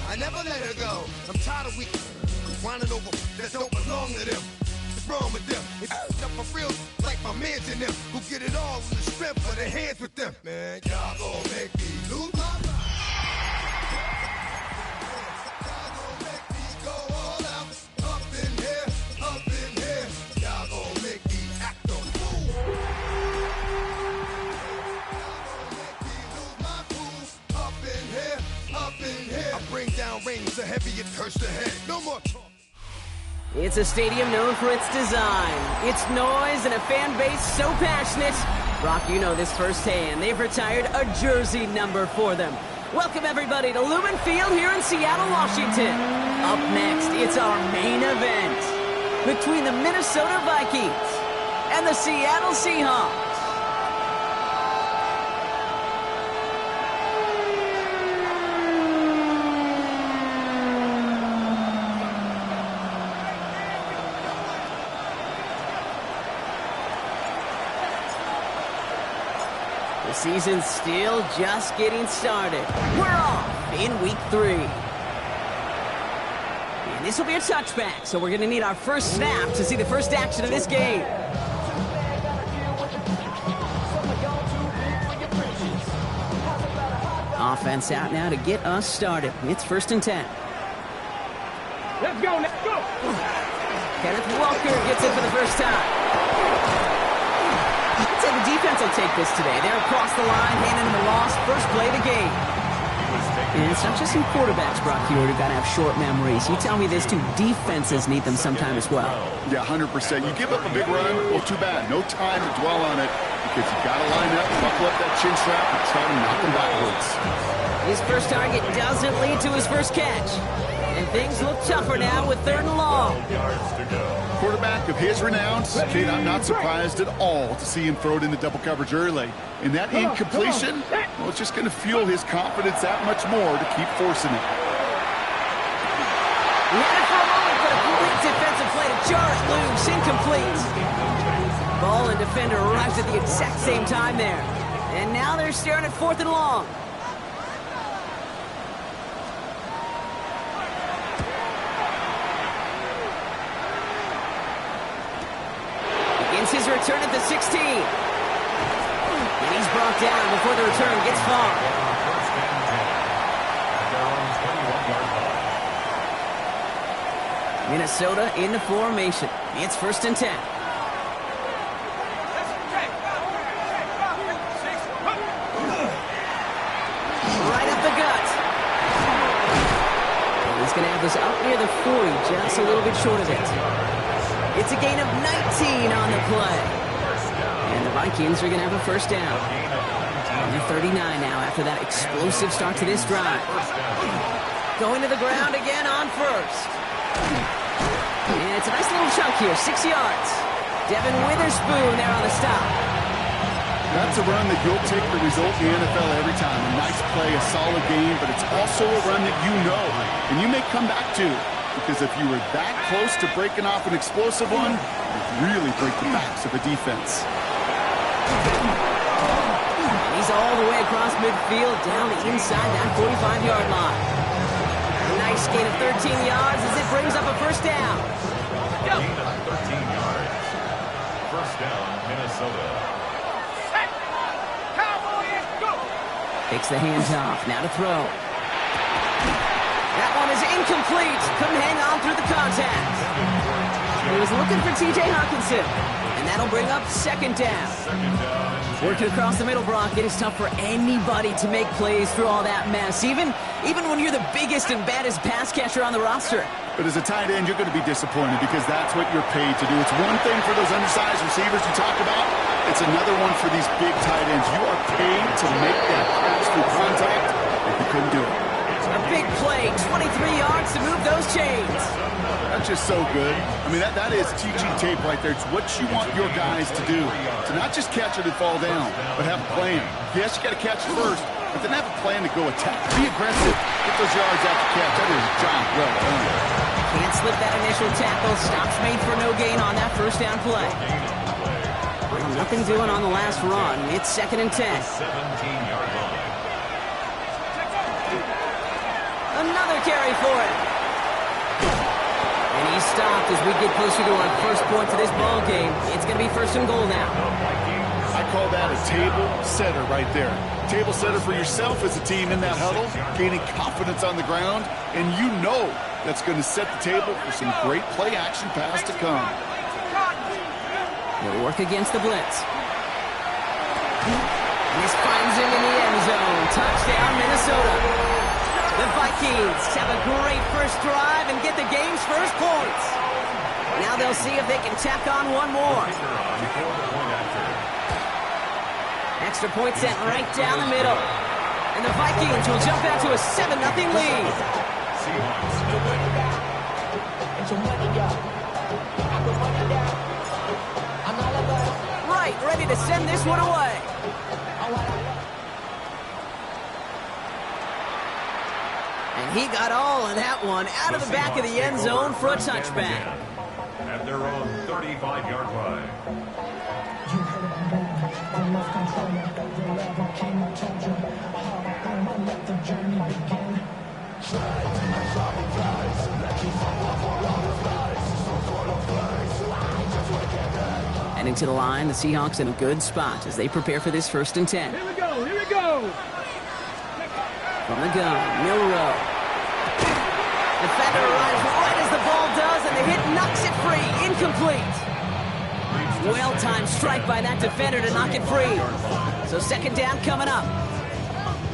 I never let her go. I'm tired of weak whining over that don't belong to them. What's wrong with them? It's up for real like my mans and them who get it all with the strength of their hands with them. Man, y'all gon' make me lose my mind. Y'all gon' make me go all out. Up in here, up in here. Y'all gon' make me act a fool. Y'all gon' make me lose my cool. Up in here, up in here. I bring down rain so heavy it hurts the head. No more talk. It's a stadium known for its design, its noise, and a fan base so passionate. Brock, you know this firsthand. They've retired a jersey number for them. Welcome, everybody, to Lumen Field here in Seattle, Washington. Up next, it's our main event between the Minnesota Vikings and the Seattle Seahawks. The season's still just getting started. We're off in week 3. And this will be a touchback, so we're going to need our first snap to see the first action of this game. Offense out now to get us started. It's 1st and 10. Let's go, let's go! Kenneth Walker gets it for the first time. I'd say the defense will take this today. They're across the line, handing them a loss. First play of the game. And it's not just some quarterbacks, Brock, here who got to have short memories. You tell me this too. Defenses need them sometime as well. Yeah, 100%. You give up a big run, well, too bad. No time to dwell on it because you got to line up, buckle up that chin strap, and try to knock them backwards. His first target doesn't lead to his first catch. And things look tougher now with 3rd and long. Quarterback of his renown, kid, I'm not surprised at all to see him throw it in the double coverage early. And that incompletion, well, it's just going to fuel his confidence that much more to keep forcing it. He had it for a moment, but a great defensive play to jar it loose. Incomplete. Ball and defender arrives at the exact same time there. And now they're staring at 4th and long. His return at the 16. And he's brought down before the return gets far. Minnesota in the formation. It's 1st and 10. Right up the gut. He's going to have this up near the 40, just a little bit short of it. It's a gain of 19 on the play. And the Vikings are going to have a first down. And they're 39 now after that explosive start to this drive. Going to the ground again on first. And it's a nice little chunk here, 6 yards. Devin Witherspoon there on the stop. That's a run that you'll take the result in the NFL every time. A nice play, a solid game, but it's also a run that you know and you may come back to. Because if you were that close to breaking off an explosive one, you'd really break the backs of a defense. And he's all the way across midfield, down the inside that 45-yard line. A nice gain of 13 yards as it brings up a first down. Gain of 13 yards. First down, Minnesota. Set. Cowboys, go! Takes the hands off, now to throw. That one is incomplete. Couldn't hang on through the contact. He was looking for T.J. Hawkinson. And that'll bring up 2nd down. Working across the middle, Brock, it is tough for anybody to make plays through all that mess, even when you're the biggest and baddest pass catcher on the roster. But as a tight end, you're going to be disappointed because that's what you're paid to do. It's one thing for those undersized receivers you talked about. It's another one for these big tight ends. You are paid to make that pass through contact, and you couldn't do it. A big play, 23 yards to move those chains. That's just so good. I mean, that is teaching tape right there. It's what you want your guys to do. To not just catch it and fall down, but have a plan. Yes, you got to catch it first, but then have a plan to go attack. Be aggressive. Get those yards after catch. That is a job well done. Can't slip that initial tackle. Stops made for no gain on that first down play. Well, nothing doing on the last run. It's 2nd and 10. 17-yard line. Another carry for it. And he's stopped as we get closer to our first point to this ball game. It's going to be first and goal now. I call that a table setter right there. Table setter for yourself as a team in that huddle, gaining confidence on the ground, and you know that's going to set the table for some great play action pass to come. He'll work against the blitz. This finds him in the end zone. Touchdown, Minnesota. The Vikings have a great first drive and get the game's first points. Now they'll see if they can tack on one more. Extra point sent right down the middle. And the Vikings will jump out to a 7-0 lead. Right, ready to send this one away. And he got all of that one out of the back of the end zone for a touchback. At their own 35-yard line. Heading to the line, the Seahawks in a good spot as they prepare for this 1st and 10. Here we go, here we go. From the gun, Milrow. Defender arrives right as the ball does, and the hit knocks it free. Incomplete. Well-timed strike by that defender to knock it free. So 2nd down coming up.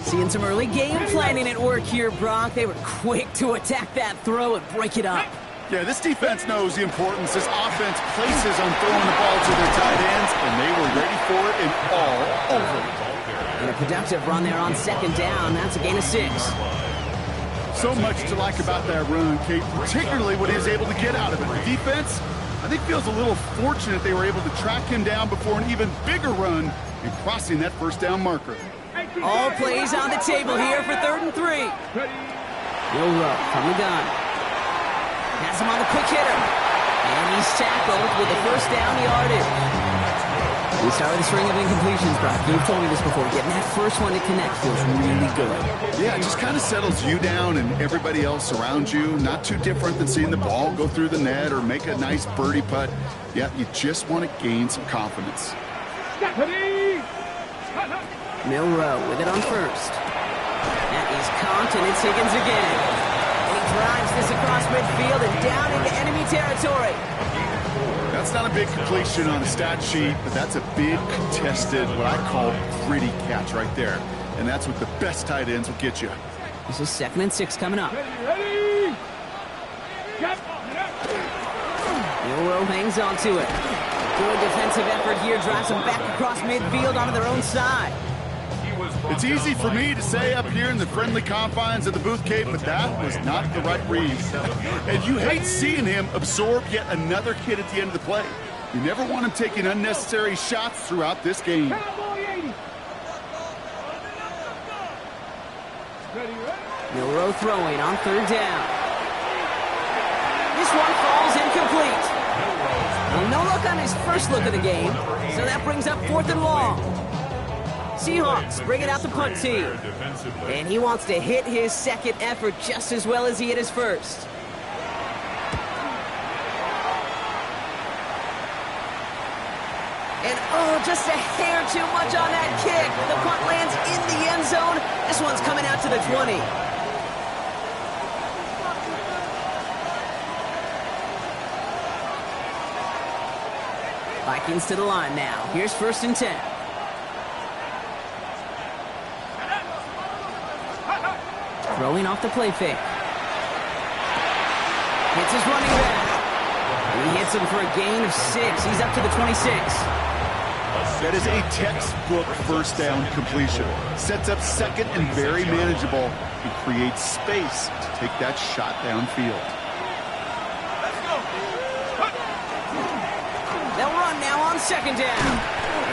Seeing some early game planning at work here, Brock. They were quick to attack that throw and break it up. Yeah, this defense knows the importance this offense places on throwing the ball to their tight ends, and they were ready for it and all over it. And a productive run there on 2nd down. That's a gain of 6. So much to like about that run, Kate, particularly what he was able to get out of it. The defense, I think, feels a little fortunate they were able to track him down before an even bigger run and crossing that 1st down marker. All plays on the table here for 3rd and 3. Milrow from the gun. Has him on the quick hitter. And he's tackled with the 1st down yardage. We started the string of incompletions, Brock. You've told me this before. Getting that first one to connect feels really good. Yeah, it just kind of settles you down and everybody else around you. Not too different than seeing the ball go through the net or make a nice birdie putt. Yeah, you just want to gain some confidence. Milrow with it on 1st. That is caught, and it's Higgins again. And he drives this across midfield and down into enemy territory. That's not a big completion on a stat sheet, but that's a big contested, what I call gritty catch right there. And that's what the best tight ends will get you. This is 2nd and 6 coming up. Milrow hangs on to it. Good defensive effort here, drives them back across midfield onto their own side. It's easy for me to say up here in the friendly confines of the booth, Cape, but that was not the right read. And you hate seeing him absorb yet another hit at the end of the play. You never want him taking unnecessary shots throughout this game. Milrow throwing on 3rd down. This one falls incomplete. Well, no look on his first look of the game, so that brings up 4th and long. Seahawks bringing out the punt team. And he wants to hit his 2nd effort just as well as he hit his 1st. And oh, just a hair too much on that kick. The punt lands in the end zone. This one's coming out to the 20. Vikings to the line now. Here's 1st and 10. Throwing off the play fake. Hits his running back. And he hits him for a gain of 6. He's up to the 26. That is a textbook 1st down completion. Sets up 2nd and very manageable. He creates space to take that shot downfield. They'll run now on 2nd down.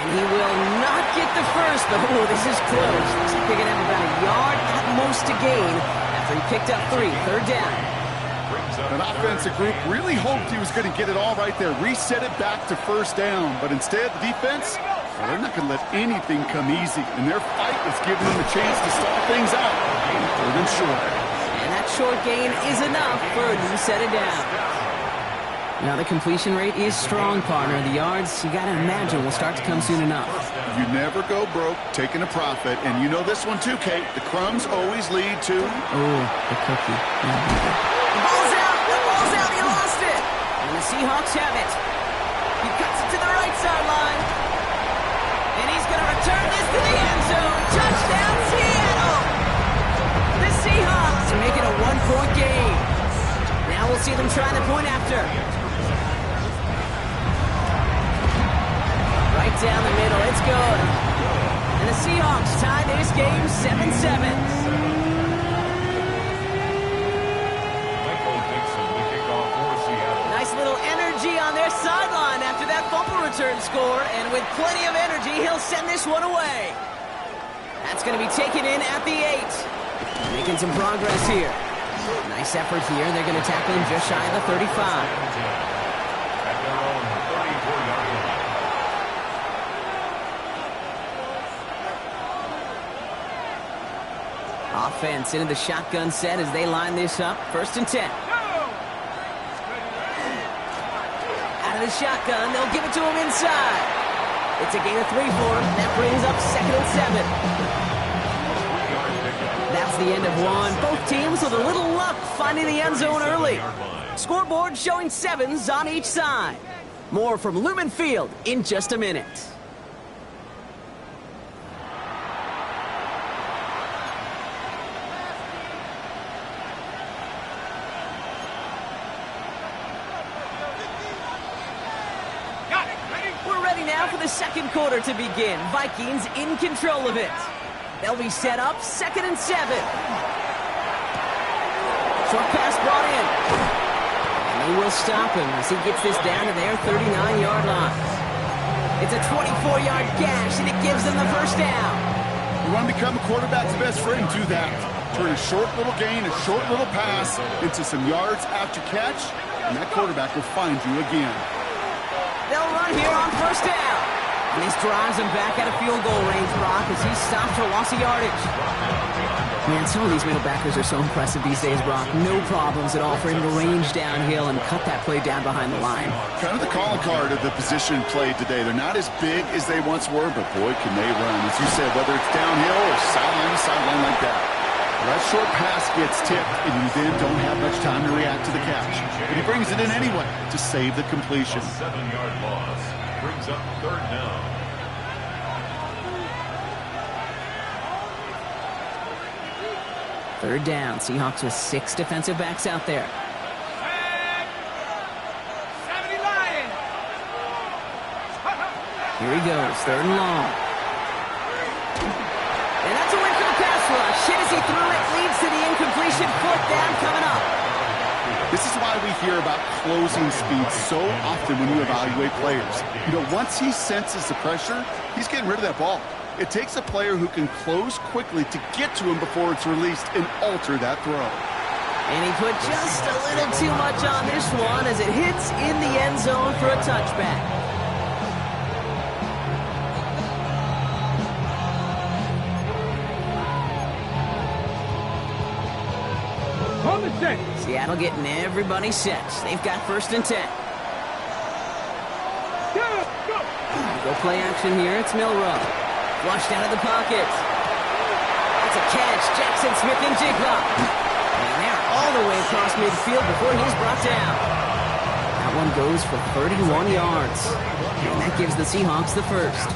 And he will not get the 1st, but oh, this is close. Looks like they're going to have about a yard at most to gain after he picked up 3. 3rd down. An offensive group really hoped he was going to get it all right there, reset it back to 1st down, but instead the defense, well, they're not going to let anything come easy, and their fight was giving them a chance to stall things out. 3rd and short. And that short gain is enough for a new set of downs. Now the completion rate is strong, partner. The yards, you got to imagine, will start to come soon enough. You never go broke taking a profit, and you know this one too, Kate. The crumbs always lead to... Oh, the cookie. The ball's out! The ball's out! He lost it! And the Seahawks have it. He cuts it to the right sideline. And he's going to return this to the end zone. Touchdown, Seattle! The Seahawks make it a one-point game. Now we'll see them trying the point after. Right down the middle, it's good. And the Seahawks tie this game 7-7. Nice little energy on their sideline after that fumble return score. And with plenty of energy, he'll send this one away. That's going to be taken in at the 8. Making some progress here. Nice effort here. They're going to tackle him just shy of the 35. Offense into the shotgun set as they line this up. 1st and 10. Out of the shotgun, they'll give it to him inside. It's a gain of 3 for him. That brings up 2nd and 7. That's the end of one. Both teams with a little luck finding the end zone early. Scoreboard showing 7s on each side. More from Lumen Field in just a minute. The second quarter to begin. Vikings in control of it. They'll be set up 2nd and 7. Short pass brought in. And they will stop him as he gets this down to their 39-yard line. It's a 24-yard gash, and it gives them the first down. You want to become a quarterback's best friend, do that. Turn a short little gain, a short little pass into some yards after catch, and that quarterback will find you again. They'll run here on 1st down. And this drives him back out of field goal range, Brock, as he stops for loss of yardage. Man, some of these middle backers are so impressive these days, Brock. No problems at all for him to range downhill and cut that play down behind the line. Kind of the calling card of the position played today. They're not as big as they once were, but boy, can they run. As you said, whether it's downhill or sideline to sideline like that. That short pass gets tipped, and you then don't have much time to react to the catch. But he brings it in anyway to save the completion. 7-yard loss brings up 3rd down. 3rd down. Seahawks with 6 defensive backs out there. 70 Lion. Here he goes, 3rd and long. And that's a win for the pass rush. Hit as he threw it, leads to the incompletion. 4th down coming up. This is why we hear about closing speed so often when you evaluate players. You know, once he senses the pressure, he's getting rid of that ball. It takes a player who can close quickly to get to him before it's released and alter that throw. And he put just a little too much on this one as it hits in the end zone for a touchback. Seattle getting everybody set. They've got 1st and 10. Go play action here. It's Milrow. Flushed out of the pocket. That's a catch. Jackson Smith and Jigba. And they're all the way across midfield before he's brought down. That one goes for 31 yards. And that gives the Seahawks the first.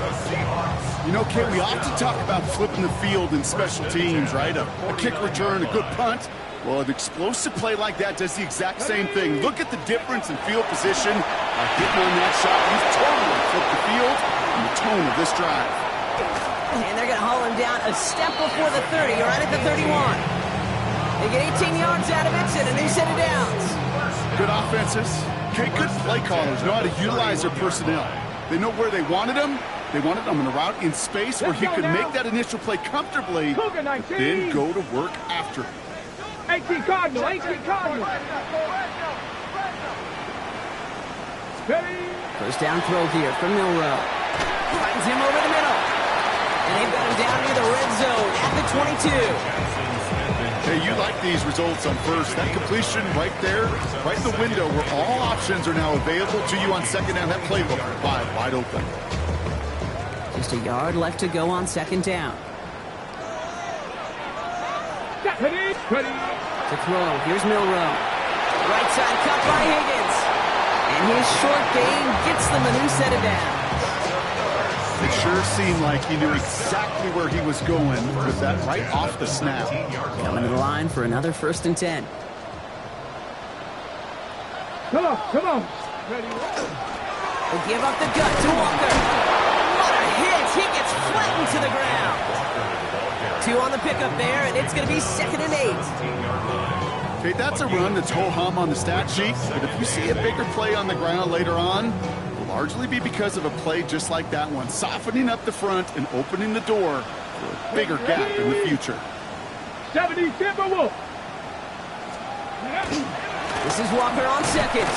You know, Kate, we often talk about flipping the field in special teams, right? A kick return, a good punt. Well, an explosive play like that does the exact same thing. Look at the difference in field position. Getting on that shot, he's totally flipped the field and the tone of this drive. And they're going to haul him down a step before the 30, right at the 31. They get 18 yards out of it and a new set of downs. Good offenses. Okay, good play callers know how to utilize their personnel. They know where they wanted him. They wanted him in a route in space where he could make that initial play comfortably, then go to work after it. 18 Cardinal, 18 Cardinal. First down throw here from Milrow. Finds him over the middle. And they've got him down near the red zone at the 22. Hey, you like these results on first. That completion right there, right in the window where all options are now available to you on second down. That playbook wide open. Just a yard left to go on second down. To throw, here's Milrow. Right side cut by Higgins. And his short gain gets them a new set of downs. It sure seemed like he knew exactly where he was going with that right off the snap. Coming to the line for another 1st and 10. Come on. They give up the gut to Walker. What a hit! He gets flattened to the ground. 2 on the pickup there, and it's going to be 2nd and 8. Okay, that's a run that's ho-hum on the stat sheet, but if we see a bigger play on the ground later on, it'll largely be because of a play just like that one, softening up the front and opening the door for a bigger gap in the future. 70 Timberwolves. This is Walker on 2nd.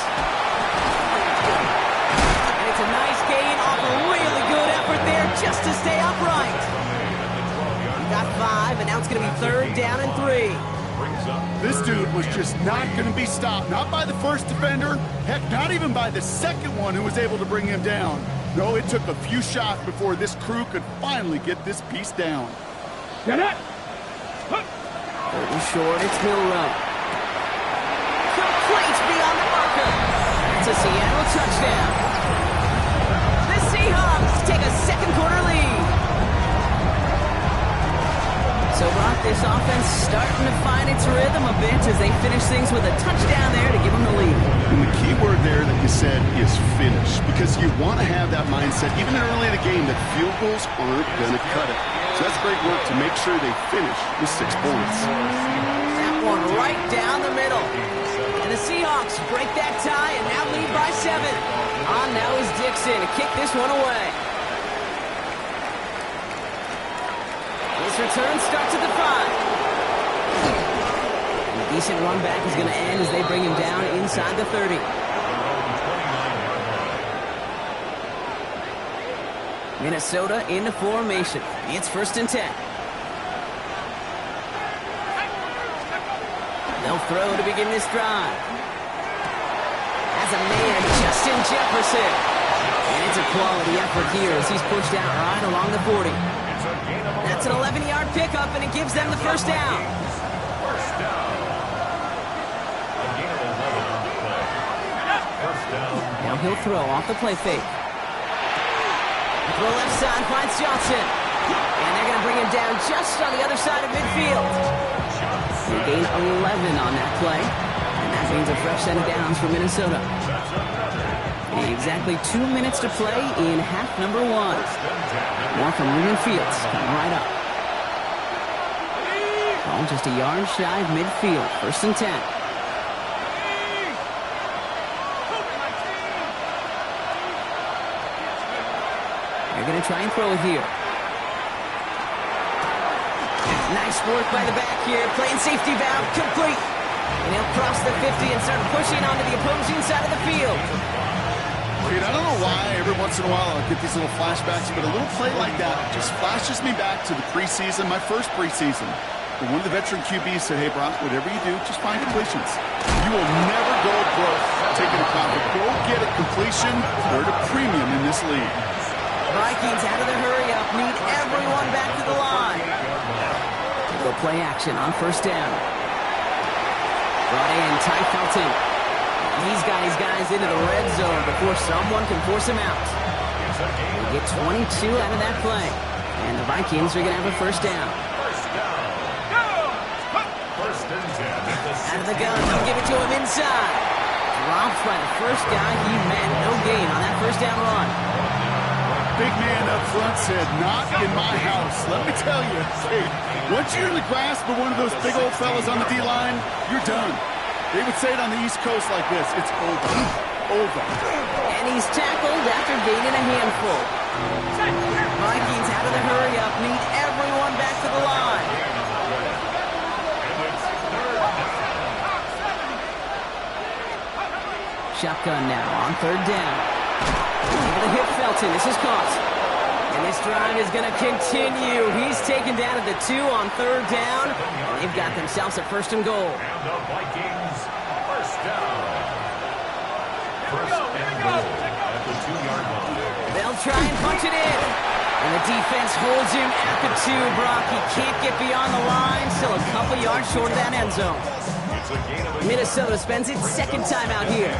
And it's a nice gain off a really good effort there just to stay upright. He got 5, and now it's going to be 3rd down and 3. This dude was just not going to be stopped. Not by the first defender. Heck, not even by the second one who was able to bring him down. No, it took a few shots before this crew could finally get this piece down. Get it. Third short, it's Milrow. Complete beyond the marker. It's a Seattle touchdown. The Seahawks take a second quarter lead. So, Brock, this offense starting to find its rhythm a bit as they finish things with a touchdown there to give them the lead. And the key word there that you said is finish, because you want to have that mindset, even early in the game, that field goals aren't going to cut it. So that's great work to make sure they finish with 6 points. That one right down the middle. And the Seahawks break that tie and now lead by 7. On now is Dixon to kick this one away. This return starts at the 5. And a decent run back is going to end as they bring him down inside the 30. Minnesota into formation. It's 1st and 10. They'll throw to begin this drive. As a man, Justin Jefferson. And it's a quality effort here as he's pushed out right along the 40. That's an 11-yard pickup, and it gives them the 1st down. Now he'll throw off the play fake. The left side finds Johnson. And they're going to bring him down just on the other side of midfield. They gain 11 on that play. And that means a fresh set of downs for Minnesota. Exactly 2 minutes to play in half number 1. More from Lumen Fields coming right up. Oh, just a yard shy of midfield. 1st and 10. They're going to try and throw it here. Nice work by the back here. Playing safety valve complete. And he'll cross the 50 and start pushing onto the opposing side of the field. Dude, I don't know why every once in a while I'll get these little flashbacks, but a little play like that just flashes me back to the preseason, my first preseason. When one of the veteran QBs said, hey, Brock, whatever you do, just find completions. You will never go broke taking a profit. Go get a completion or a premium in this league. Vikings out of the hurry-up, need everyone back to the line. They'll play action on 1st down. Brought in Ty Felton. He's got his guys into the red zone before someone can force him out. They get 22 out of that play. And the Vikings are going to have a 1st down. Out of the gun, they'll give it to him inside. Dropped by the first guy he met. No gain on that 1st down run. Big man up front said, not in my house. Let me tell you, hey, once you're in the grasp of one of those big old fellas on the D-line, you're done. They would say it on the East Coast like this, it's over. Over. And he's tackled after gaining a handful. Vikings out of the hurry-up, need everyone back to the line. Shotgun now on 3rd down. Able to hit Felton. This is caught. And And this drive is going to continue. He's taken down at the 2 on 3rd down. And they've got themselves a 1st and goal. And the Vikings, 1st down. 1st and goal at the 2-yard line. They'll try and punch it in. And the defense holds him at the 2, Brock. He can't get beyond the line. Still a couple yards short of that end zone. Minnesota spends its 2nd time out here.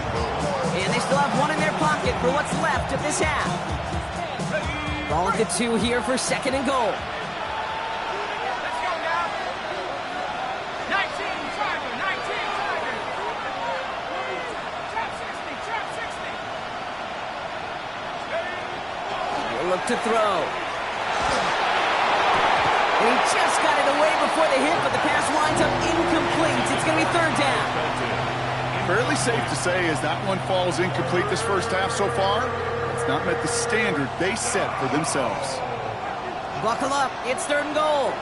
And they still have 1 in their pocket for what's left of this half. Ball at the 2 here for 2nd and goal. Let's go now. 19, Tiger, 19, Tiger. Trap 60, trap 60. He'll look to throw. And he just got it away before the hit, but the pass winds up incomplete. It's going to be 3rd down. Fairly safe to say as that one falls incomplete this first half so far, it's not met the standard they set for themselves. Buckle up. It's 3rd and goal.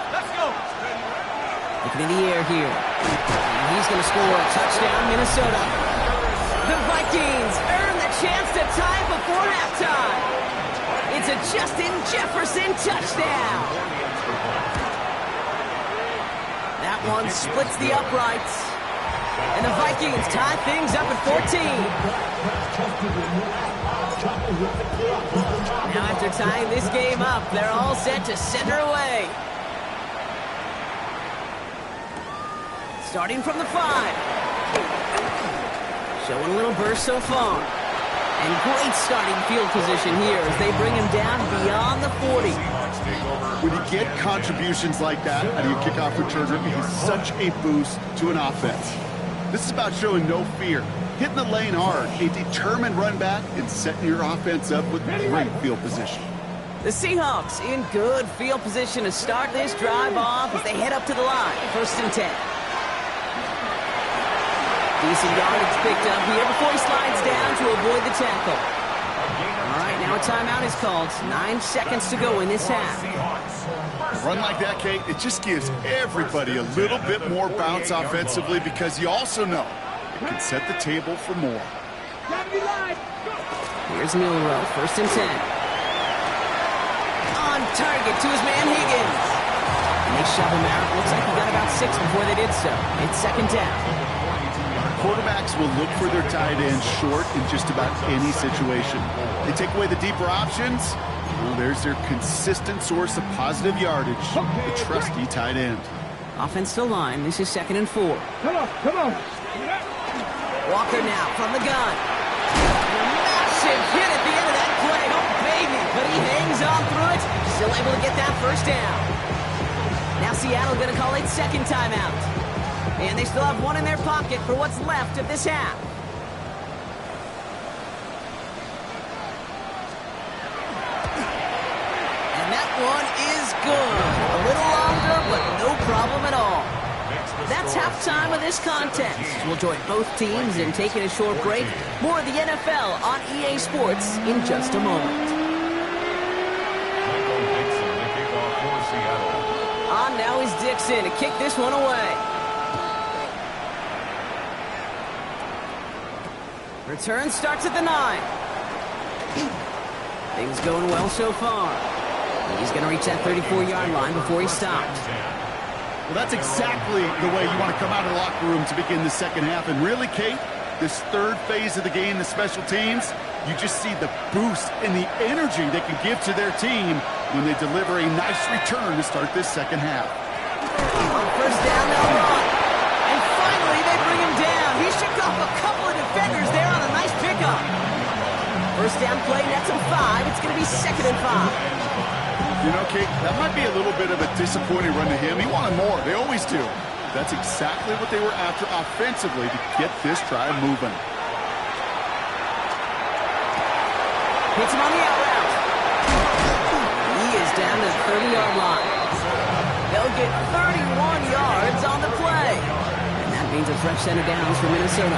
Let's go. Looking in the air here. And he's going to score a touchdown, Minnesota. The Vikings earn the chance to tie before halftime. It's a Justin Jefferson touchdown. That one splits the uprights. And the Vikings tie things up at 14. Now after tying this game up, they're all set to send her away. Starting from the 5. Showing a little burst so far. And great starting field position here as they bring him down beyond the 40. When you get contributions like that out of your kickoff returner, it is such a boost to an offense. This is about showing no fear, hitting the lane hard, a determined run back, and setting your offense up with great field position. The Seahawks in good field position to start this drive off as they head up to the line. 1st and 10. Decent yardage picked up here before he slides down to avoid the tackle. All right, now a timeout is called. 9 seconds to go in this half. A run like that, Kate, it just gives everybody a little bit more bounce offensively because you also know it can set the table for more. Here's Milrow, 1st and 10. On target to his man Higgins. And they shove him out. Looks like he got about 6 before they did so. It's 2nd down. Quarterbacks will look for their tight ends short in just about any situation. They take away the deeper options. Well, there's their consistent source of positive yardage, the trusty tight end. Offensive line, this is 2nd and 4. Come on, come on. Walker now from the gun. Massive hit at the end of that play. Oh, baby. But he hangs on through it. Still able to get that 1st down. Now Seattle going to call it 2nd timeout. And they still have 1 in their pocket for what's left of this half. And that one is good. A little longer, but no problem at all. That's halftime of this contest. We'll join both teams in taking a short break. More of the NFL on EA Sports in just a moment. On now is Dixon to kick this one away. Return starts at the 9. Things going well so far. He's going to reach that 34-yard line before he stops. Well, that's exactly the way you want to come out of the locker room to begin the 2nd half. And really, Kate, this 3rd phase of the game, the special teams, you just see the boost and the energy they can give to their team when they deliver a nice return to start this 2nd half. On 1st down, they'll run. And finally, they bring him down. He shook off a couple of defenders there on a nice pickup. 1st down play, nets him 5. It's going to be 2nd and 5. You know, Kate, that might be a little bit of a disappointing run to him. He wanted more. They always do. That's exactly what they were after offensively to get this drive moving. Hits him on the out route. He is down to the 30-yard line. They'll get 31 yards on the play. And that means a fresh set of downs for Minnesota.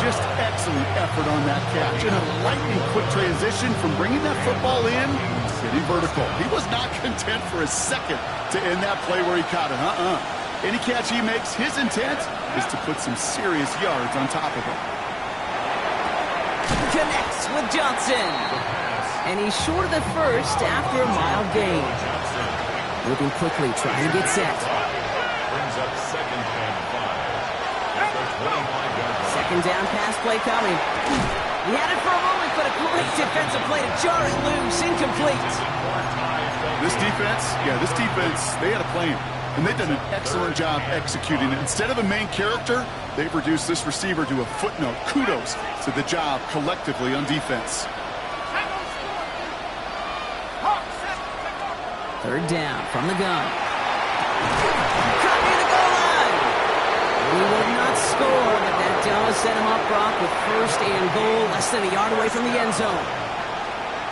Just excellent effort on that catch. And a lightning quick transition from bringing that football in to getting vertical. He was not content for a second to end that play where he caught it. Any catch he makes, his intent is to put some serious yards on top of it. Connects with Johnson. And he's short of the first after a mild gain. Moving quickly, trying to get set. Brings up 2nd and 5. At the 25-yard line. Second down pass play coming. He had it for a moment, but a great defensive play to jar it loose. Incomplete. This defense, they had a plan. And they've done an excellent job executing it. Instead of a main character, they've reduced this receiver to a footnote. Kudos to the job collectively on defense. Third down from the gun. Caught near the goal line. He would not score, but that does set him up, Brock, with 1st and goal, less than a yard away from the end zone.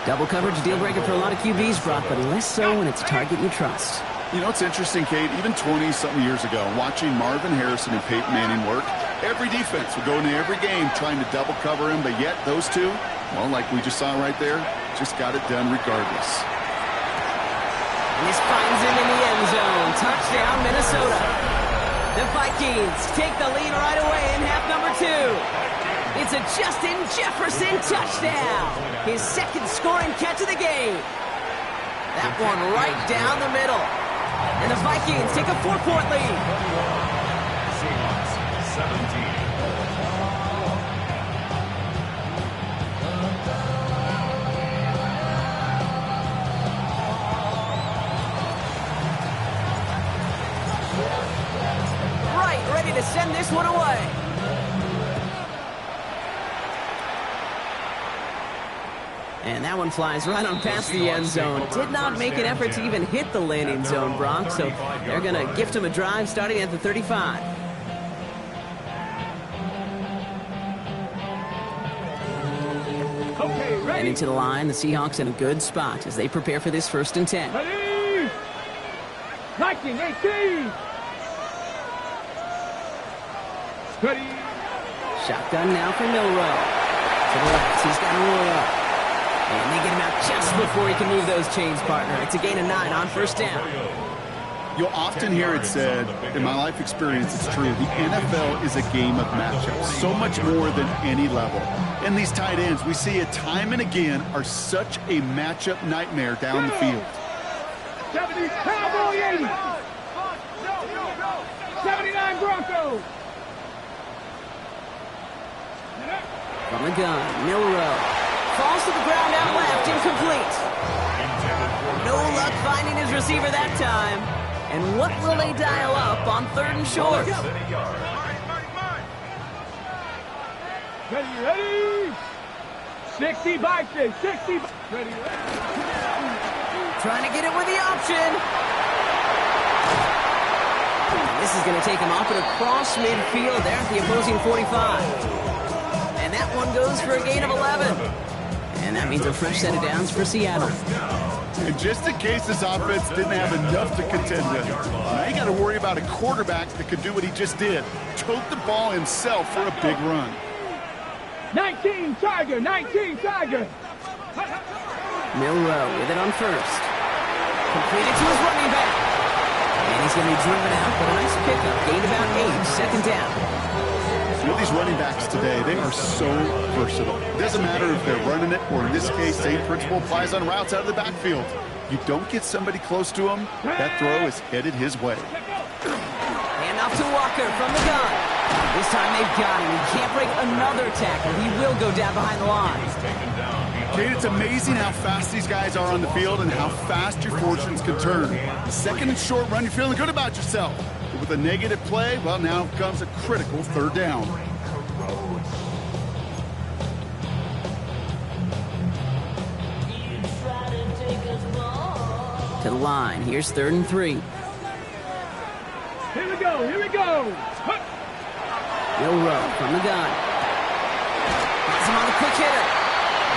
Double coverage deal breaker for a lot of QBs, Brock, but less so when it's a target you trust. You know, it's interesting, Kate, even 20-something years ago, watching Marvin Harrison and Peyton Manning work, every defense would go into every game trying to double cover him, but yet those two, well, like we just saw right there, just got it done regardless. This finds him in the end zone. Touchdown, Minnesota. The Vikings take the lead right away in half number 2. It's a Justin Jefferson touchdown. His 2nd scoring catch of the game. That one right down the middle. And the Vikings take a 4-point lead. Seahawks 17. Ready to send this one away. And that one flies right on past the end zone. Did not make an effort to even hit the landing zone, Brock, so they're going to gift him a drive starting at the 35. Okay, ready? And into the line, the Seahawks in a good spot as they prepare for this 1st and 10. Ready? 1918. Ready? Shotgun now for Milrow. To the left, he's got to roll up. And they get him out just before he can move those chains, partner. It's a gain of 9 on 1st down. You'll often hear it said, in my life experience, it's true, the NFL is a game of matchups, so much more than any level. And these tight ends, we see it time and again, are such a matchup nightmare down the field. 70 Cowboy 80. 79 Broncos. From the gun, Milrow. Falls to the ground out left, incomplete. No luck finding his receiver that time. And what will they dial up on 3rd and short? Ready? 60 Vikings, 60. Ready? Trying to get it with the option. And this is going to take him off and across midfield there at the opposing 45. And that one goes for a gain of 11. And that means a fresh set of downs for Seattle. And just in case this offense didn't have enough to contend with, now you got to worry about a quarterback that could do what he just did. Tote the ball himself for a big run. 19 Tiger, 19 Tiger. Milrow with it on 1st. Completed to his running back. And he's going to be driven out, but a nice pickup. Gained about 8, 2nd down. You know, these running backs today, they are so versatile. It doesn't matter if they're running it, or in this case, same principle applies on routes out of the backfield. You don't get somebody close to him, that throw is headed his way. Hand off to Walker from the gun. This time they've got him. He can't break another tackle. He will go down behind the line. Kate, it's amazing how fast these guys are on the field and how fast your fortunes can turn. 2nd and short run, you're feeling good about yourself. But with a negative play, well, now comes a critical 3rd down. To the line. Here's 3rd and 3. Here we go, here we go. Milrow from the gun. Has him on the quick hitter.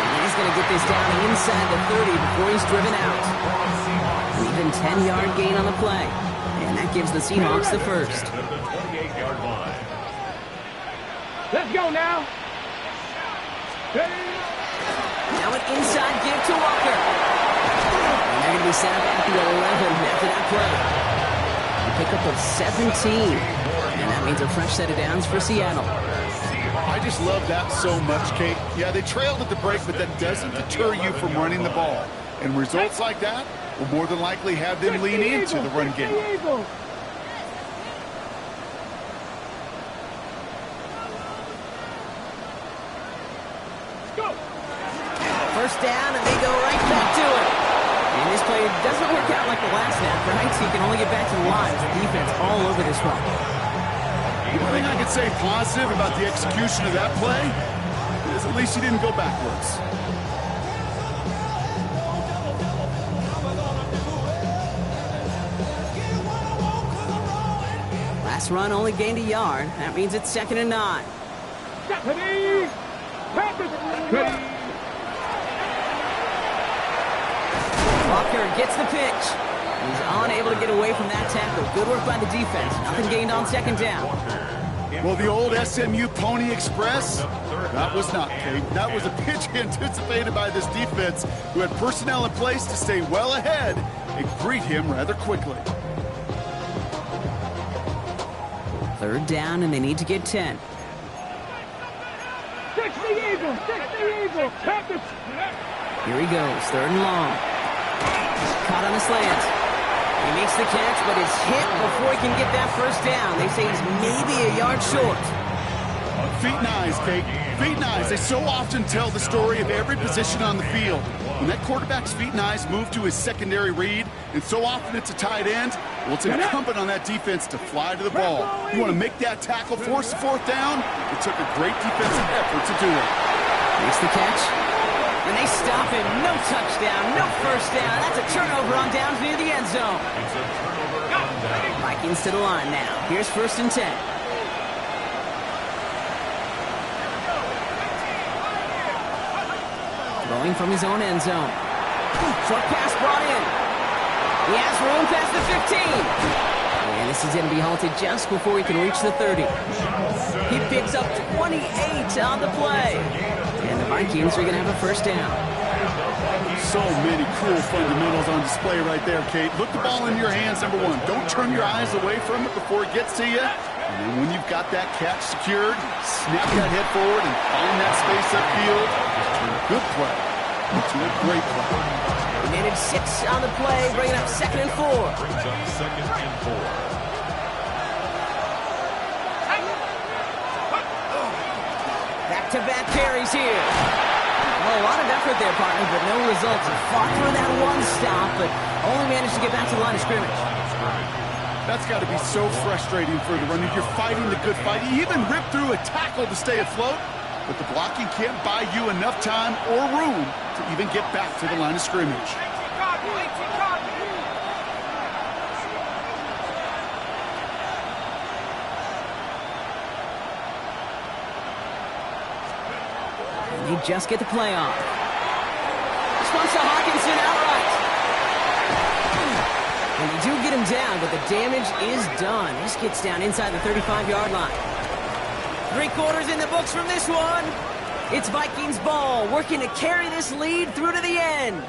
And he's going to get this down inside the 30 before he's driven out. An even 10-yard gain on the play. And that gives the Seahawks the 1st. Let's go now. Now an inside give to Walker. And they're going to be set up at the 11 after that play. A pickup of 17. And that means a fresh set of downs for Seattle. I just love that so much, Kate. Yeah, they trailed at the break, but that doesn't deter you from running the ball. And results like that will more than likely have them lean into the run game. First down, and they go right back to it. And this play doesn't work out like the last snap, right? So you can only get back to the line. The defense all over this one. The only thing I could say positive about the execution of that play is at least he didn't go backwards. Last run only gained a yard. That means it's 2nd and 9. Walker gets the pitch. He's unable to get away from that tackle. Good work by the defense. Nothing gained on 2nd down. Well, the old SMU Pony Express, that was not, Kate. That was a pitch anticipated by this defense, who had personnel in place to stay well ahead and greet him rather quickly. 3rd down, and they need to get 10. 60 Eagles! 60 Eagles! Here he goes, 3rd and long. Caught on the slant. He makes the catch, but is hit before he can get that first down. They say he's maybe a yard short. Feet and eyes, Kate. Feet and eyes. They so often tell the story of every position on the field. When that quarterback's feet and eyes move to his secondary read, and so often it's a tight end, well, it's incumbent on that defense to fly to the ball. You want to make that tackle, force the 4th down? It took a great defensive effort to do it. Makes the catch. And they stop him. No touchdown, no first down. That's a turnover on downs near the end zone. Vikings to the line now. Here's 1st and 10. Throwing from his own end zone. Short pass brought in. He has room past the 15. And this is going to be halted just before he can reach the 30. He picks up 28 on the play. And the Vikings are going to have a first down. So many cool fundamentals on display right there, Kate. Look the ball in your hands, number 1. Don't turn your eyes away from it before it gets to you. And then when you've got that catch secured, snap that head forward and find that space upfield. Good play. Into a great play. He managed 6 on the play, bringing up 2nd and 4. Brings up 2nd and 4. Back-to-back carries here. Oh, a lot of effort there, partner, but no results. He fought through that one stop, but only managed to get back to the line of scrimmage. That's got to be so frustrating for the runner. You're fighting the good fight. You even rip through a tackle to stay afloat, but the blocking can't buy you enough time or room to even get back to the line of scrimmage. And they just get the play off. This one's to Hawkinson outright. And they do get him down, but the damage is done. This gets down inside the 35-yard line. 3 quarters in the books from this one. It's Vikings ball, working to carry this lead through to the end.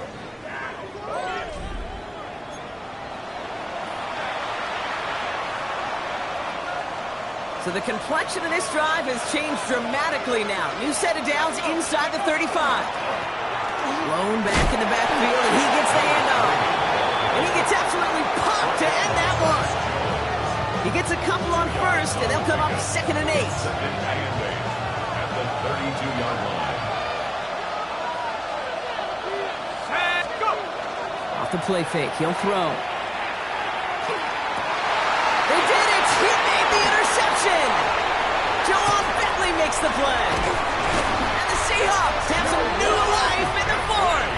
So the complexion of this drive has changed dramatically now. New set of downs inside the 35. Blown back in the backfield, and he gets the handoff. And he gets absolutely popped to end that one. He gets a couple on first, and they'll come up 2nd and 8. At the 32-yard line. Off the play fake, he'll throw. They did it! He made the interception! Joel Bentley makes the play. And the Seahawks have some new life in the 4th.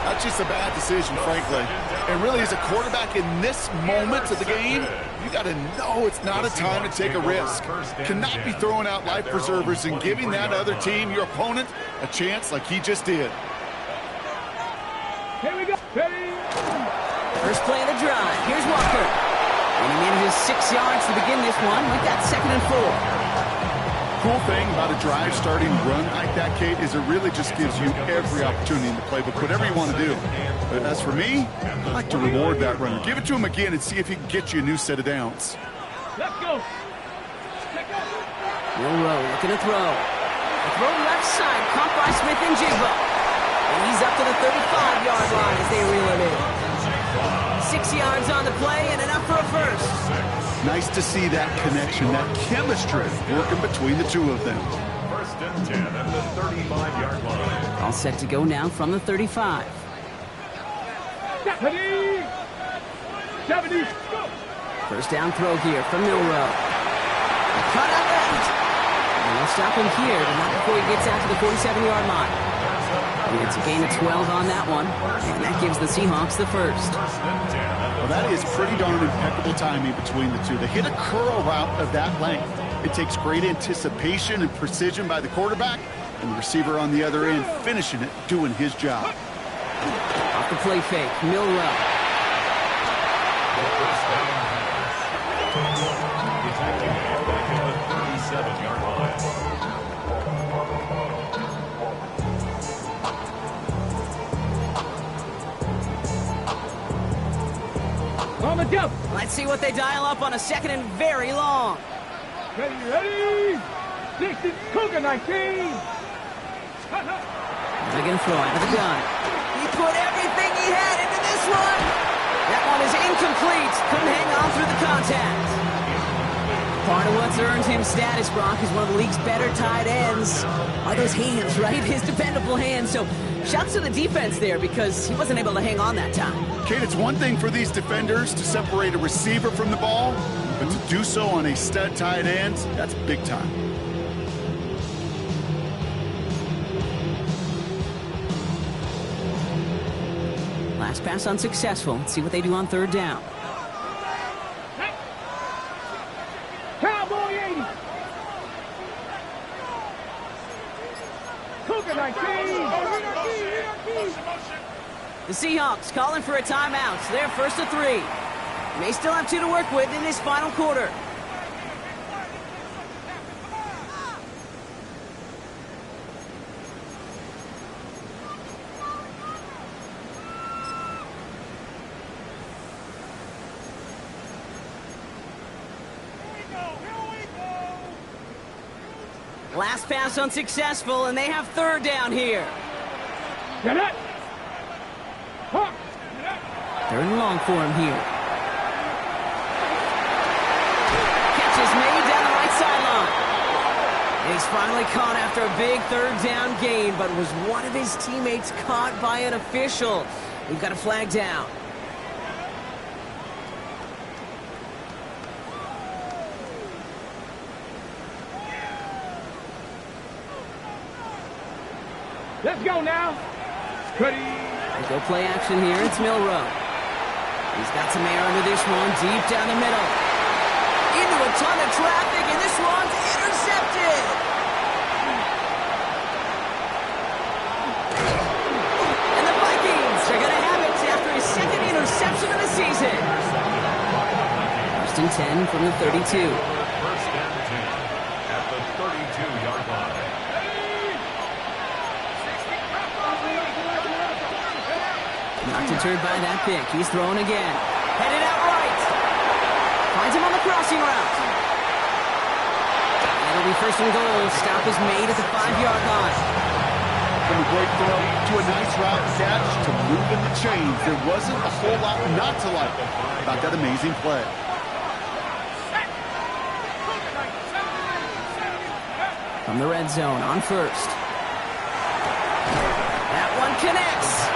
That's just a bad decision, frankly. And really, as a quarterback in this moment of the game, you got to know it's not a time to take a risk. Cannot be throwing out life preservers and giving that other team, your opponent, a chance like he just did. Here we go. Ready? First play of the drive. Here's Walker. And he manages 6 yards to begin this one. We've got 2nd and 4. Cool thing about a drive starting run like that, Kate, is it really just gives you every opportunity in the playbook, whatever you want to do. But as for me, I like to reward that runner. Give it to him again and see if he can get you a new set of downs. Let's go. Milroe looking to throw. The throw left side, caught by Smith and Jigba. And he's up to the 35-yard line as they reel him in. 6 yards on the play and enough for a first. Nice to see that connection, that chemistry working between the two of them. First and 10 at the 35-yard line. All set to go now from the 35. 70. First down throw here from Milroe. Cut out left. And they'll stop him here, but not before he gets out to the 47-yard line. And it's a gain of 12 on that one, and that gives the Seahawks the first. Well, that is pretty darn impeccable timing between the two. They hit a curl route of that length. It takes great anticipation and precision by the quarterback, and the receiver on the other end finishing it, doing his job. Off the play fake, Milroe. On the jump. Let's see what they dial up on a second and very long. Ready. 60. Cougar 19. They're going to throw out of the gun. He put everything he had into this one. That one is incomplete. Couldn't hang on through the contact. Part of what's earned him status, Brock, is one of the league's better tight ends. Are those hands, right? His dependable hands. So shouts to the defense there because he wasn't able to hang on that time. Kate, it's one thing for these defenders to separate a receiver from the ball, but to do so on a stud tight end, that's big time. Last pass unsuccessful. Let's see what they do on third down. Cowboy 80. Cougar 19. The Seahawks calling for a timeout. They're first to 3. May still have 2 to work with in this final quarter. Last pass unsuccessful, and they have third down here. Get it. Huh. Third and long for him here. Catch is made down the right sideline. He's finally caught after a big third down gain, but was one of his teammates caught by an official? We've got a flag down. Let's go now. Ready. They go play action here. It's Milroe. He's got some air under this one, deep down the middle. Into a ton of traffic, and this one's intercepted. And the Vikings are going to have it after his second interception of the season. First and 10 from the 32. First and 10 at the 32-yard line. Not deterred by that pick. He's throwing again. Headed out right. Finds him on the crossing route. It'll be first and goal. Stop is made at the 5-yard line. From a great throw to a nice route catch to moving the chains. There wasn't a whole lot not to like about that amazing play. From the red zone on first. That one connects.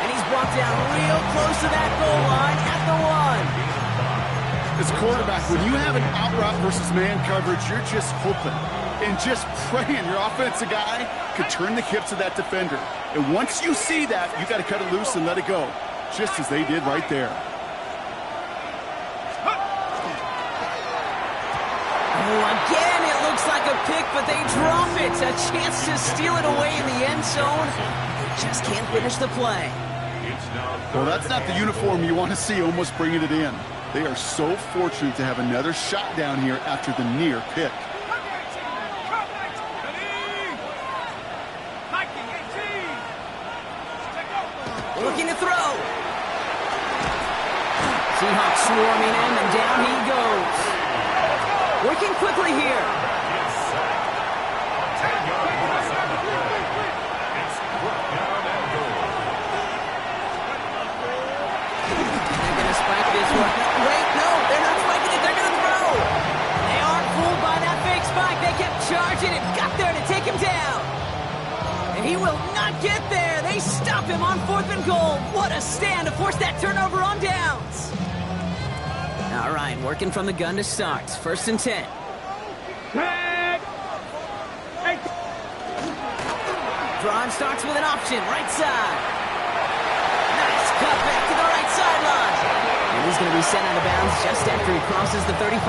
And he's brought down real close to that goal line at the 1. As a quarterback, when you have an out route versus man coverage, you're just hoping and just praying your offensive guy could turn the hips of that defender. And once you see that, you got to cut it loose and let it go, just as they did right there. Oh, again, it looks like a pick, but they drop it. A chance to steal it away in the end zone. Just can't finish the play. Well, that's not the uniform you want to see almost bringing it in. They are so fortunate to have another shot down here after the near pick. Looking to throw. Seahawks swarming him, and down he goes. Working quickly here. not get there. They stop him on 4th and goal. What a stand to force that turnover on downs. All right, working from the gun to start. 1st and 10. Tag. Hey. Drive starts with an option, right side. Nice cut back to the right sideline. And he's going to be sent out of bounds just after he crosses the 35.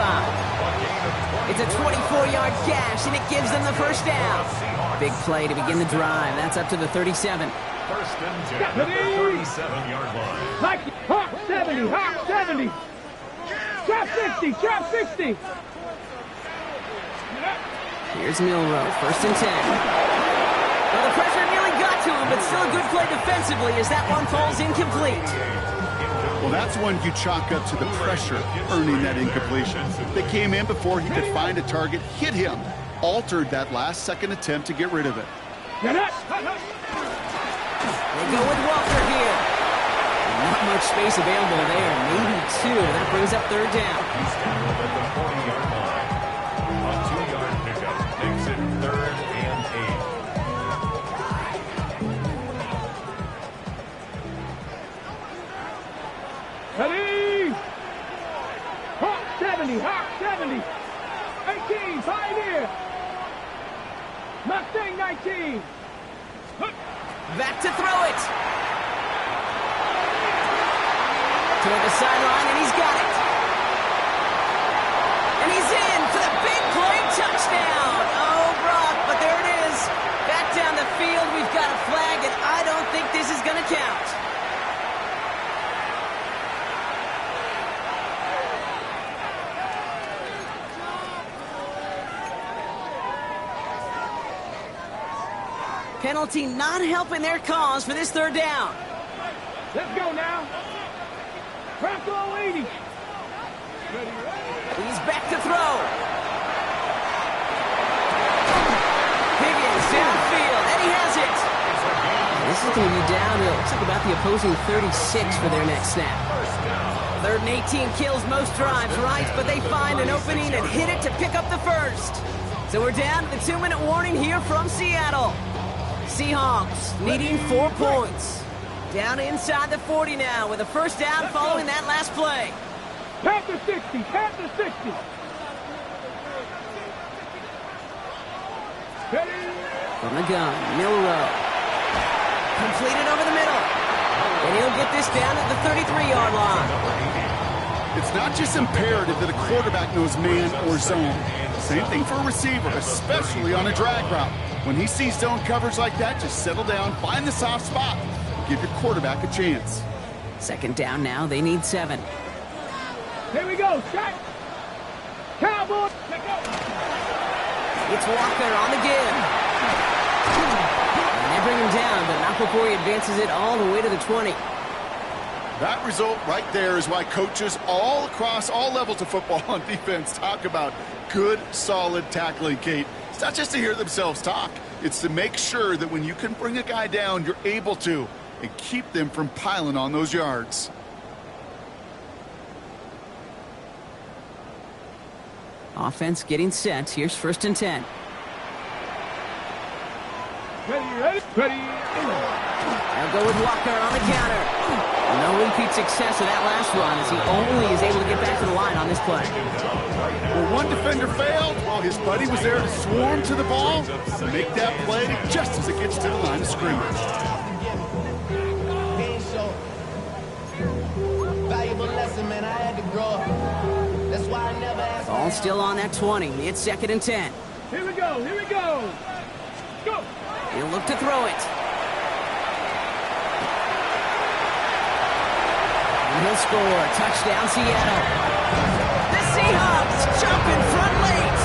It's a 24-yard gash, and it gives them the first down. Big play to begin the drive. That's up to the 37. 1st and 10 at the 37-yard line. Hawk 70, Hawk 70. Trap 60, trap 60. Here's Milrow, 1st and 10. Well, the pressure nearly got to him, but still a good play defensively as that one falls incomplete. Well, that's one you chalk up to the pressure earning that incompletion. They came in before he could find a target, hit him, altered that last-second attempt to get rid of it. They go with Walker here. Not much space available there, maybe 2. That brings up 3rd down. He's down at the 40-yard line. A 2-yard pickup makes it 3rd and 8. Ready? Hawk 70, Hawk 70. 18, Pioneer. Mustang 19. Back to throw it. Toward the sideline, and he's got it. And he's in for the big play touchdown. Oh, Brock, but there it is. Back down the field, we've got a flag, and I don't think this is going to count. Penalty not helping their cause for this 3rd down. Let's go now. Bronco 80. He's back to throw. Higgins downfield, and he has it. This is going to be down to, looks like about the opposing 36 for their next snap. 3rd and 18 kills most drives, right? But they find an opening and hit it to pick up the 1st. So we're down to the 2-minute warning here from Seattle. Seahawks needing 4 points. Down inside the 40 now with a 1st down following that last play. Panther 60, Panther 60. Ready? From the gun, Milrow. Completed over the middle. And he'll get this down at the 33-yard line. It's not just imperative that a quarterback knows man or zone. Same thing for a receiver, especially on a drag route. When he sees zone coverage like that, just settle down, find the soft spot, give your quarterback a chance. 2nd down now, they need 7. Here we go, shot. Cowboy. It's Walker on the give. And they bring him down, but not before he advances it all the way to the 20. That result right there is why coaches all across all levels of football on defense talk about good, solid tackling, Kate. It's not just to hear themselves talk. It's to make sure that when you can bring a guy down, you're able to, and keep them from piling on those yards. Offense getting set. Here's 1st and 10. Ready? They'll go with Walker on the counter. No repeat success of that last run as he only is able to get back to the line on this play. Well, one defender failed while his buddy was there to swarm to the ball to make that play just as it gets to the line of scrimmage. Ball still on that 20. It's 2nd and 10. Here we go. Go. He'll look to throw it. And he'll score. Touchdown, Seattle. The Seahawks jump in front late.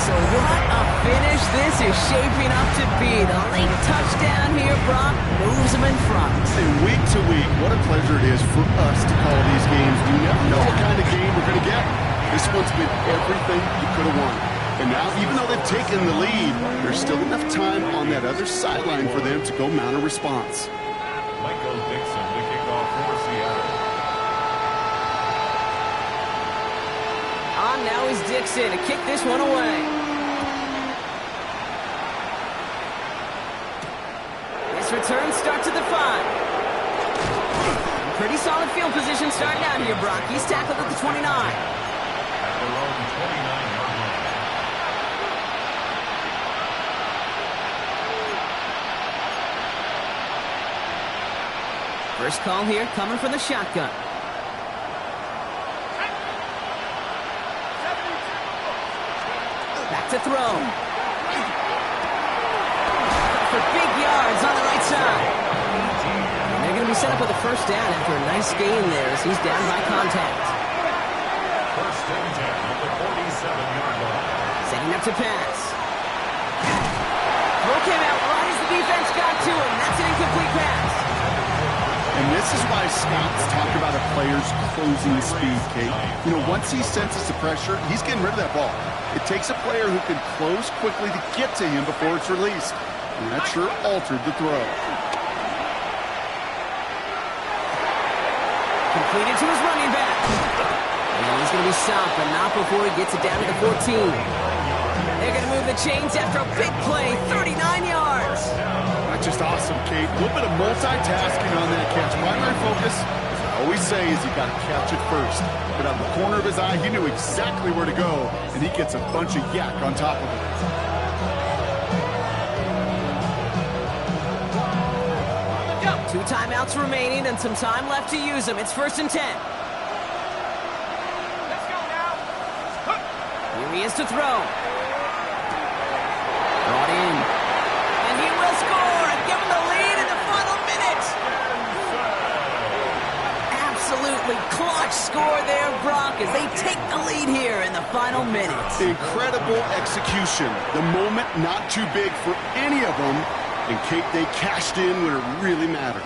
So what a finish this is shaping up to be. The late touchdown here, Brock, moves them in front. And week to week, what a pleasure it is for us to call these games. You never know what kind of game we're going to get. This one's been everything you could have wanted. And now, even though they've taken the lead, there's still enough time on that other sideline for them to go mount a response. Michael Dixon to kick off for Seattle. On now is Dixon to kick this one away. field position starting out here, Brock. He's tackled at the 29. At their own 29-yard line. First call here coming from the shotgun. Back to throw. For big yards on the right side. And they're going to be set up with a first down after a nice gain there as he's down by contact. First and 10 at the 47-yard line. Setting up to pass. Throw came out right as the defense got to him. That's an incomplete pass. And this is why scouts talk about a player's closing speed, Kate. You know, once he senses the pressure, he's getting rid of that ball. It takes a player who can close quickly to get to him before it's released. And that sure altered the throw. Completed to his running back. And he's going to be stopped, but not before he gets it down to the 14. They're going to move the chains after a big play, 39 yards. That's just awesome, Kate. A little bit of multitasking on that catch. Primary focus, as I always say, is you got to catch it first. But out of the corner of his eye, he knew exactly where to go, and he gets a bunch of yak on top of it. Two timeouts remaining and some time left to use them. It's first and 10. Here he is to throw. Brought in. And he will score and give him the lead in the final minute. Absolutely clutch score there, Brock, as they take the lead here in the final minutes. Incredible execution. The moment not too big for any of them. And Kate, they cashed in when it really mattered.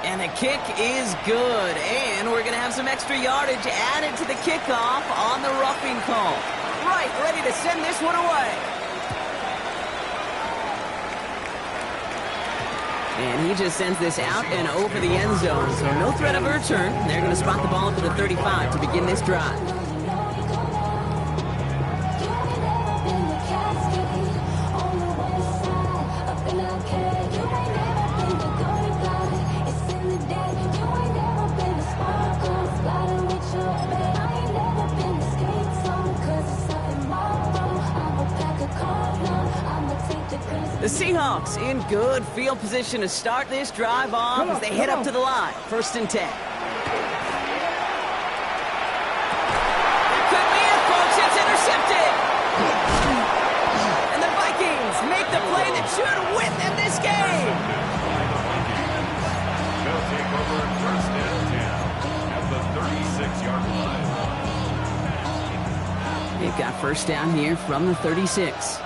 And the kick is good. And we're going to have some extra yardage added to the kickoff on the roughing call. Right, ready to send this one away. And he just sends this out and over the end zone. So no threat of a return. They're going to spot the ball up at the 35 to begin this drive. The Seahawks in good field position to start this drive off as they head up to the line. First and 10. Could be it, folks. It's intercepted. And the Vikings make the play that should win them this game. They'll take over first and 10 at the 36-yard line. They've got first down here from the 36.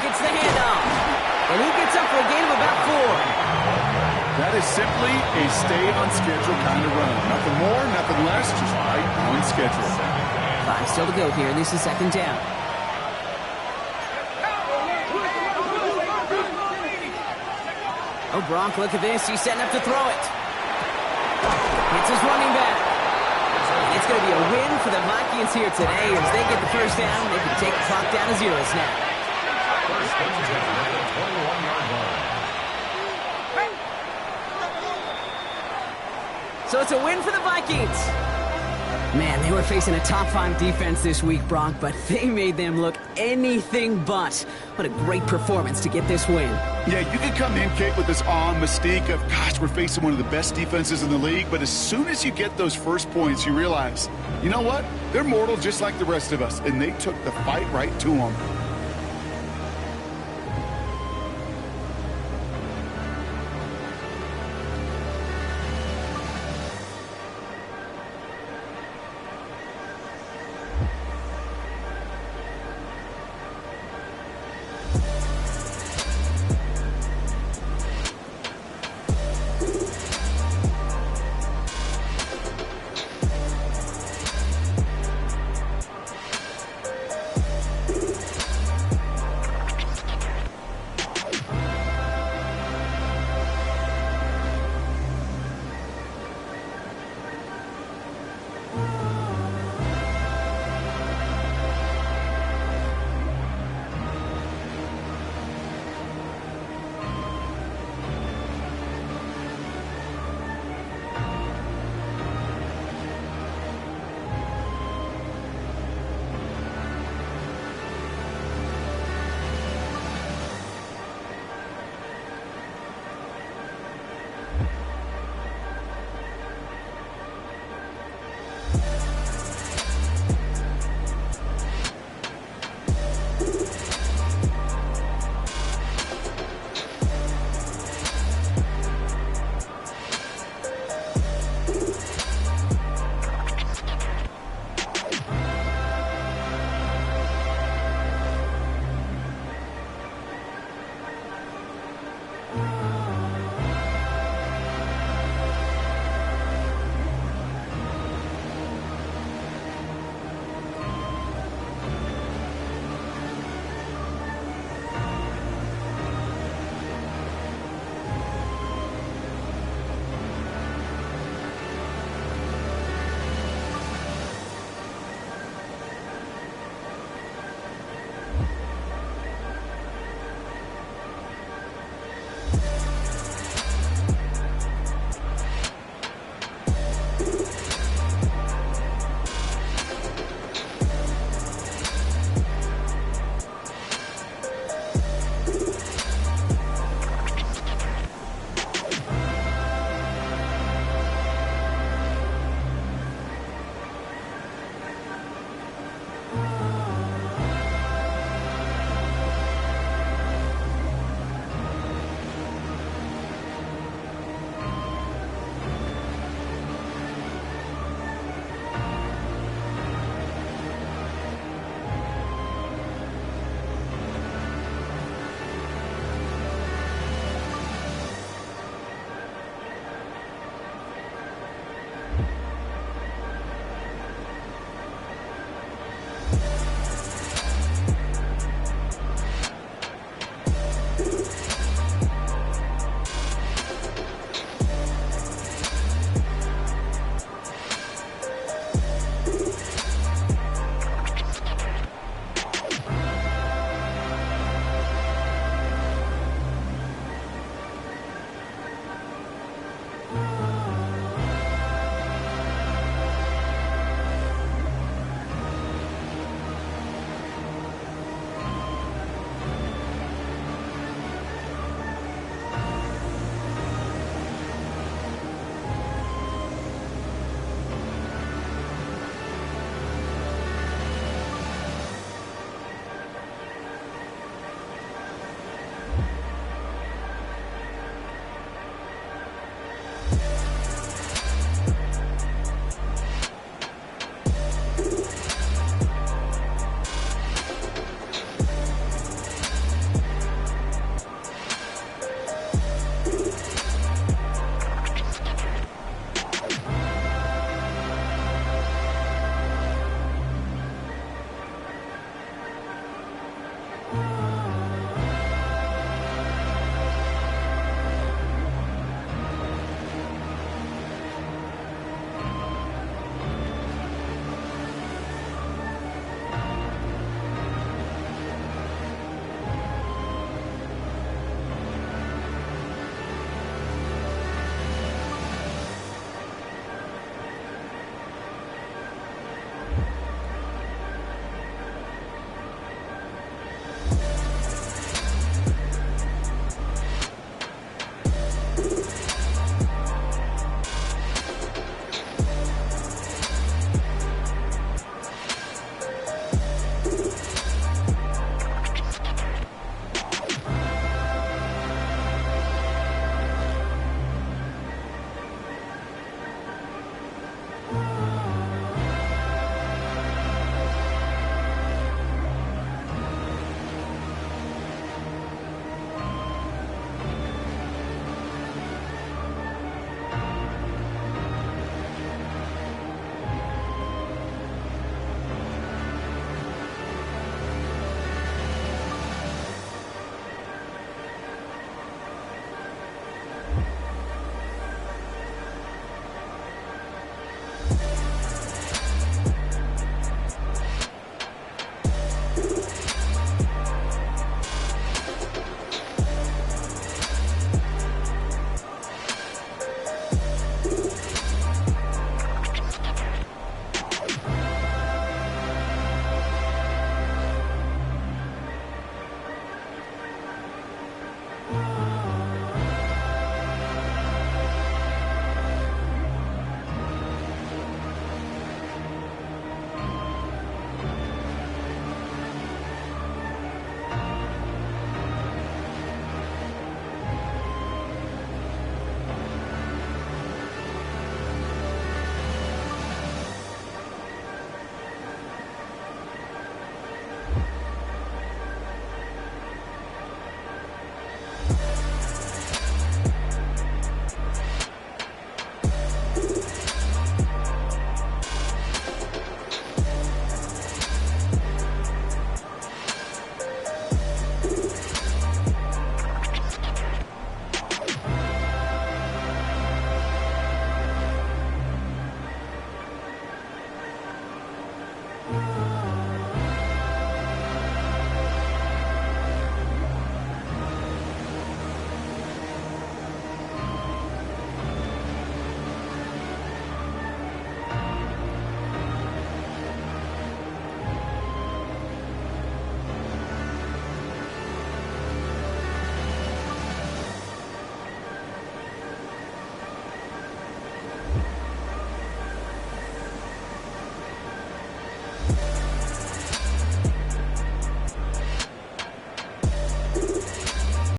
Gets the handoff, and he gets up for a gain of about 4. That is simply a stay-on-schedule kind of run. Nothing more, nothing less, just right on schedule. 5 still to go here. This is second down. Oh, Brock, look at this. He's setting up to throw it. It's his running back. It's going to be a win for the Vikings here today as they get the first down. They can take the clock down to 0 snap. First and 10 at the 21-yard line. So it's a win for the Vikings. Man, they were facing a top 5 defense this week, Brock, but they made them look anything but. What a great performance to get this win. Yeah, you can come in, Kate, with this awe and mystique of, gosh, we're facing one of the best defenses in the league, but as soon as you get those first points, you realize, you know what? They're mortal just like the rest of us, and they took the fight right to them.